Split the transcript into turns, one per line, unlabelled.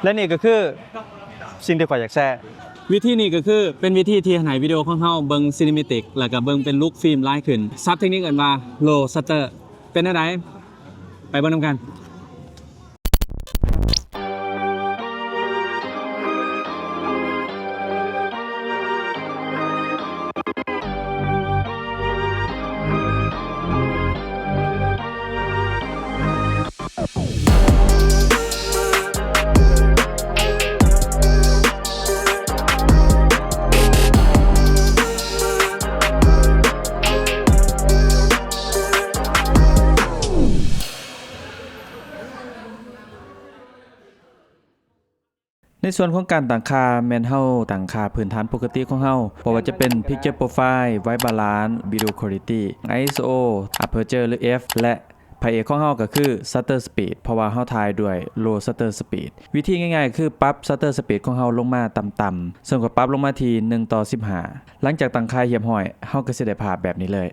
และนี่ก็คือสิ่งที่ข่อยอยากแชร์
วิธีนี้ก็คือเป็นวิธีที่ให้วิดีโอของเฮาเบิ่งซินิเมติกแล้วก็เบิ่งเป็นลุคฟิล์มลายขึ้นซับเทคนิคเอิ้นว่าโลชัตเตอร์เป็นอะไรไปเบิ่งนำกัน
ในส่วนของการตั้งค่าแม่นเฮาตั้งค่าพื้นฐานปกติของเฮาบ่ว่าจะเป็น Picture Profile White Balance Video Quality ISO Aperture หรือ f และพระเอกของเฮาก็คือ Shutter Speed เพราะว่าเฮาถ่ายด้วย Low Shutter Speed วิธีง่ายๆคือปรับ Shutter Speed ของเฮาลงมาต่ำๆซึ่งก็ปรับลงมาที่1:15หลังจากตั้งค่าเรียบร้อยเฮาก็สิได้ภาพแบบนี้เลย